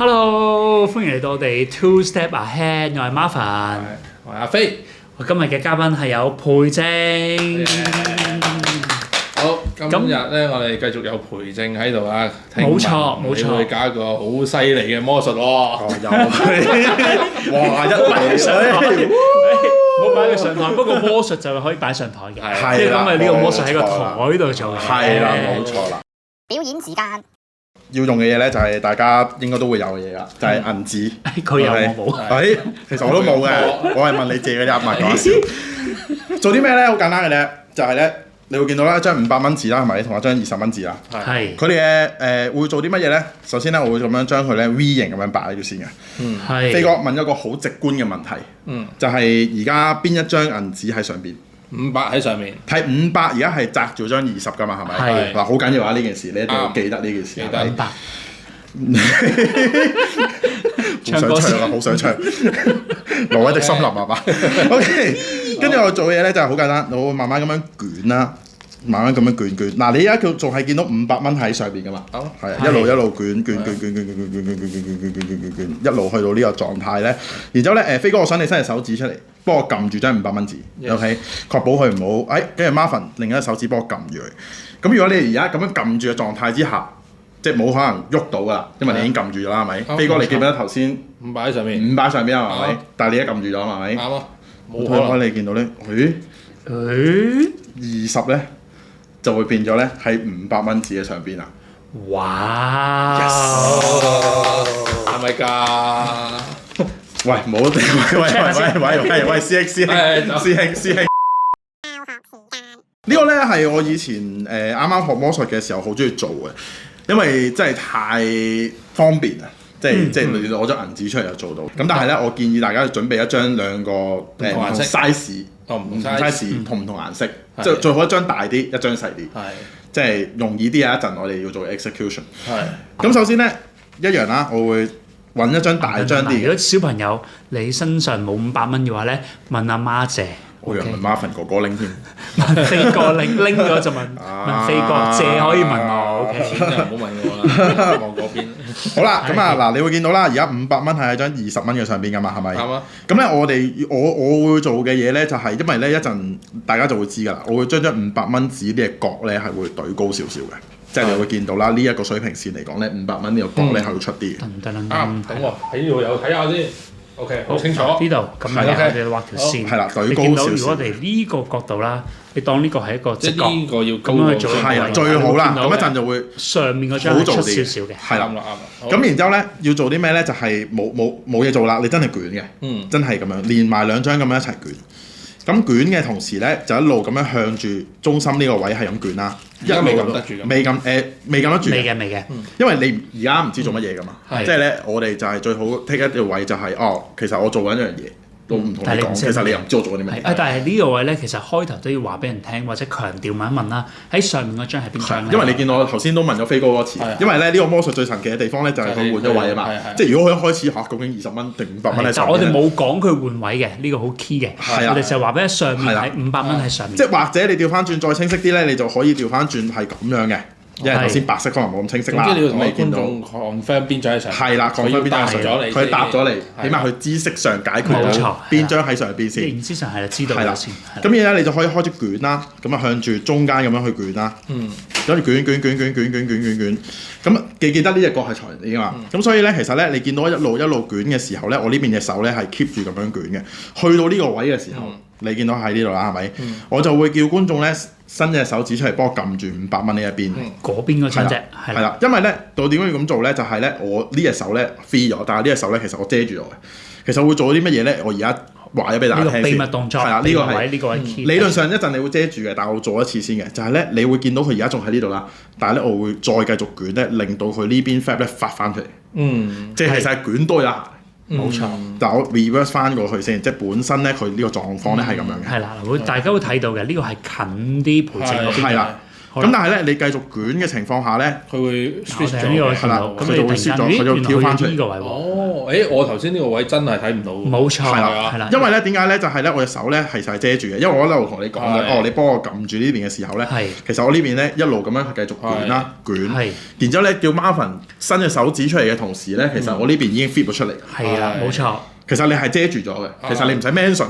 Hello，歡迎嚟到我哋 Two Step Ahead，我係 Marvin，我係阿飛。我今日嘅嘉賓係有培正。好，今日咧我哋繼續有培正喺度啊。冇錯，冇錯。你會搞一個好犀利嘅魔術喎。又係，哇！一嚟水，唔好擺佢上台。不過魔術就係可以擺上台嘅，係即係今日呢個魔術喺個台度做嘅。係啦，冇錯啦。表演時間。要用嘅嘢咧，就係大家應該都會有嘅嘢啦，就係銀紙。佢有我冇。誒，其實我都冇嘅，我係問你借嘅啫，唔係講笑。做啲咩咧？好簡單嘅啫，就係咧，你會見到啦，一張500蚊紙啦，係咪？同一張20蚊紙啦。係。佢哋嘅會做啲乜嘢咧？首先咧，我會咁樣將佢咧 V 型咁樣擺喺度先嘅。係。飛哥問一個好直觀嘅問題。就係而家邊一張銀紙喺上邊500喺上面。係500，而家係擲住張20㗎嘛？係咪？係。嗱，好緊要啊！呢件事你一定要記得呢件事。記得。好想唱啊！好想唱。挪威的森林係嘛？OK， 跟住我做嘅嘢咧就係好簡單，我會慢慢咁樣捲啦，慢慢咁樣捲。嗱，你而家仲係見到500蚊喺上邊㗎嘛？係一路捲，一路去到呢個狀態咧。然之後咧，飛哥，我想你伸隻手指出嚟，幫我撳住張500蚊紙 ，OK， 確保佢唔好。跟住 Marvin 另一隻手指幫我撳住佢。咁如果你而家咁樣撳住嘅狀態之下，即係冇可能喐到㗎啦，因為你已經撳住咗啦，係咪？飛哥，你記唔記得頭先500喺上面？ 500喺上邊係咪？但係你而家撳住咗係咪？啱啊！冇可能你見到咧，20咧就會變咗咧喺500蚊紙嘅上邊啦。哇！係咪㗎？喂，冇喂，師兄。呢個咧係我以前啱啱學魔術嘅時候好中意做嘅，因為真係太方便啦，即係你攞咗銀紙出嚟就做到。咁但係咧，我建議大家準備一張兩個唔同 size， 唔同 size 同唔同顏色，即係最好一張大啲，一張細啲，即係容易啲啊！一陣我哋要做 execution。咁首先咧一樣啦，我會揾一張大張啲。如果小朋友你身上冇500蚊嘅話咧，問阿媽借。我以為問 Marvin 哥哥拎添，問飛哥拎咗就問飛哥借可以問我 ，OK。錢就唔好問我啦，望嗰邊。好啦，咁啊嗱，你會見到啦，而家500蚊係喺張20蚊嘅上邊㗎嘛，係咪？啱啊。咁咧，我會做嘅嘢咧，就係因為咧一陣大家就會知㗎啦，我會將500蚊紙呢個角咧係會懟高少少嘅，即係你會見到啦，呢一個水平線嚟講咧，500蚊呢個角咧係會出啲嘅。得。等喎，喺呢度有睇下先。OK， 好清楚。呢度咁樣我哋畫條線。係啦，懟高少少。如果我哋呢個角度啦，你當呢個係一個直角，呢個要咁樣去做係啊，最好啦。咁一陣就會上面嗰張出少少嘅。係啦，咁然之後咧要做啲咩咧？就係冇嘢做啦，你真係捲嘅，真係咁樣連埋兩張咁樣一齊捲。咁捲嘅同時咧，就一路咁樣向住中心呢個位係咁捲啦。而家未撳得住咁。未撳得住。未嘅。因為你而家唔知做乜嘢㗎嘛。即係咧，我哋就係最好 take 一個位就係其實我做緊一樣嘢，都唔同你講。其實你又唔知我做緊啲咩。但係呢個位咧，其實開頭都要話俾人聽，或者強調問一問啦。喺上面嗰張係邊張咧？因為你見到我頭先都問咗飛哥嗰次，因為咧呢個魔術最神奇嘅地方咧就係佢換咗位啊嘛。即係如果佢一開始究竟20蚊定500蚊喺上面？但我哋冇講佢換位嘅，呢個好 key 嘅。我哋就話俾佢上面係500蚊喺上面。即係或者你調翻轉再清晰啲咧，你就可以調翻轉係咁樣嘅。因為頭先白色可能冇咁清晰啦，咁你要同觀眾 confirm 邊張喺上面？係啦，confirm 邊張喺上面？佢答咗你，起碼佢知識上解決到邊張喺上邊先。認知上係知道咗先。咁而家你就可以開始捲啦，咁啊向住中間咁樣去捲啦。跟住捲。咁記得呢隻角係財嚟㗎嘛？咁所以咧，其實咧，你見到一路捲嘅時候咧，我呢邊隻手咧係 keep 住咁樣捲嘅。去到呢個位嘅時候，你見到喺呢度啦，係咪？我就會叫觀眾咧伸隻手指出嚟幫我撳住500蚊呢一邊。嗰邊嗰張啫，係啦。因為咧，我點解要咁做咧？就係咧，我呢隻手咧 free 咗，但係呢隻手咧其實我遮住咗嘅。其實會做啲乜嘢咧？我而家話咗俾大家聽先。秘密動作。係啦，呢個係理論上一陣你會遮住嘅，但係我做一次先嘅，就係咧，你會見到佢而家仲喺呢度啦，但係咧我會再繼續捲咧，令到佢呢邊 flap 咧發翻出嚟。即係其實係捲多一下。冇錯。但我 reverse 翻過去先，即係本身咧佢呢個狀況咧係咁樣嘅。係啦，大家會睇到嘅，呢個係近啲培正嗰邊。係啦。好啦咁但係咧，你繼續捲嘅情況下咧，佢會我 switch 哋喺呢個咗嘅。係啦見到，咁佢就會你突然間 shift 咗佢就咦跳返出嚟原來去到呢個位喎，哦，我頭先呢個位真係睇唔到喎。冇錯，係啦係啦，因為咧點解咧？就係咧，我隻手咧係就係遮住嘅，因為我一路同你講嘅，係哦，你幫我撳住呢邊嘅時候咧，係其實我呢邊咧一路咁樣繼續捲啦，捲，係然之後咧叫 Marvin 伸隻手指出嚟嘅同時咧，其實我呢邊已經 fit 咗出嚟。係啦，冇錯，其實你係遮住咗嘅，其實你唔使 mention。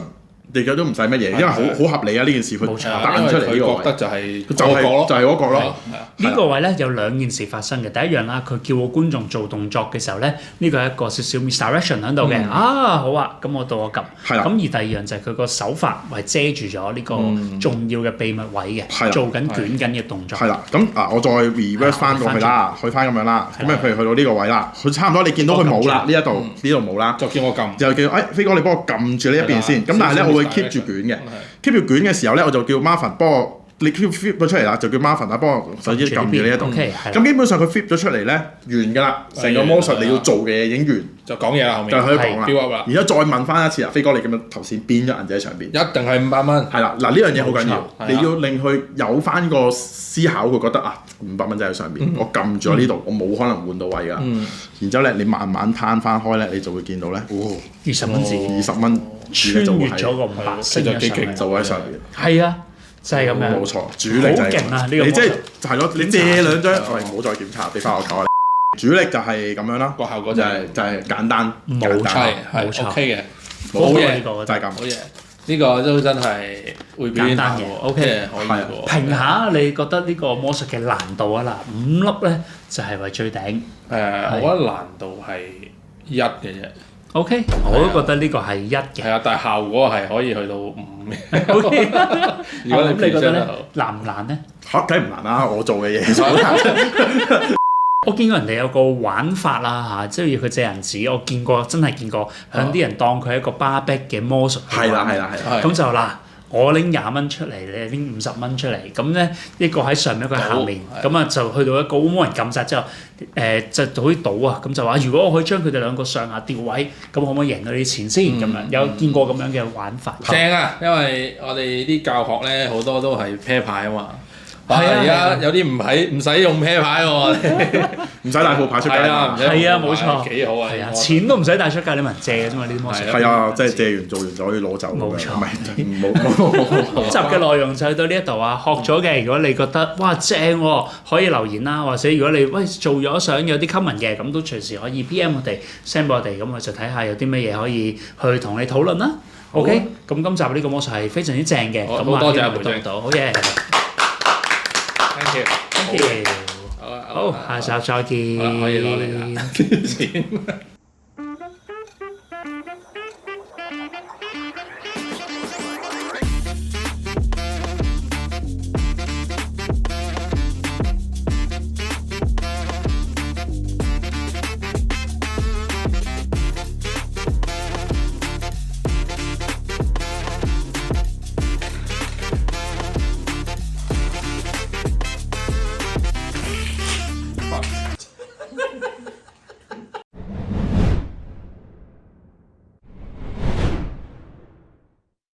你嘅都唔使乜嘢，因為好合理啊呢件事，佢冇錯彈出嚟呢個位佢覺得就係就係就係嗰個咯。呢個位咧有兩件事發生嘅，第一樣啦，佢叫個觀眾做動作嘅時候咧，呢個係一個少少 misdirection 喺度嘅，好啊，咁我到我撳，係啦咁而第二樣就係佢個手法係遮住咗呢個重要嘅秘密位嘅，係啦做緊捲緊嘅動作。係啦，咁我再 reverse 翻過去啦，去翻咁樣啦，咁譬如去到呢個位啦，佢差唔多你見到佢冇啦，呢一度冇啦，就叫我撳，就叫飛哥你幫我撳住呢一邊先，咁但係咧我會 keep 住捲嘅，keep 住捲嘅時候咧我就叫 Marvin 幫我。你 flip 咗出嚟啦，就叫 Marvin 啊，幫我手指撳住呢一度。咁基本上佢 flip 咗出嚟咧，完㗎啦，成個魔術你要做嘅嘢已經完，就講嘢啦後面，就可以講啦。然之後再問翻一次啦，飛哥你咁樣頭先變咗銀仔喺上邊，一定係500蚊。係啦，嗱呢樣嘢好緊要，你要令佢有翻個思考，佢覺得啊500蚊仔喺上邊，我撳住喺呢度，我冇可能換到位㗎。然之後咧，你慢慢攤翻開咧，你就會見到咧， 20蚊紙20蚊穿越咗個500升咗上嚟，就喺上邊。係啊。就係咁樣，冇錯，主力就係好勁啊！呢個你即係咯，你借兩張，喂唔好再檢查，俾翻我搞。主力就係咁樣啦，個效果就係簡單，冇錯，冇錯 OK 嘅，好嘢呢個就係咁。好嘢，呢個都真係會簡單嘅，OK 可以喎。評下你覺得呢個魔術嘅難度啊？嗱，5粒咧就係為最頂。我覺得難度係1嘅啫。OK，我都覺得呢個係1嘅。係啊，但係效果係可以去到5嘅。 OK，如果你咁你覺得咧表現得好難唔難咧？嚇，梗係唔難啦！我做嘅嘢，我見過人哋有個玩法啦嚇，即係要佢借銀紙，我真係見過，向啲人當佢係一個巴比嘅魔術。係啦。咁就嗱，我拎20蚊出嚟，你拎50蚊出嚟，咁咧一個喺上面，一個喺下面，咁啊就去到一個冇人撳晒之後，就好似賭啊，咁就話如果我可以將佢哋兩個上下調位，咁可唔可以贏到啲錢先？咁樣有見過咁樣嘅玩法。正啊，因為我哋啲教學咧好多都係啤牌啊嘛。係啊，而家有啲唔使用啤牌喎，唔使帶副牌出街啊，係啊，冇錯，幾好啊！係啊，錢都唔使帶出街，你問人借嘅啫嘛，呢啲魔術。係啊，即係借完做完就可以攞走。冇錯，冇。今集嘅內容就去到呢一度啊，學咗嘅，如果你覺得哇正喎，可以留言啦，或者如果你做咗想有啲 comment 嘅，咁都隨時可以 PM 我哋 send 俾我哋，咁我就睇下有啲乜嘢可以去同你討論啦。OK，咁今集呢個魔術係非常之正嘅，咁啊多謝阿梅姐，好嘢。Thank you。好，下集再見。可以攞嚟啦。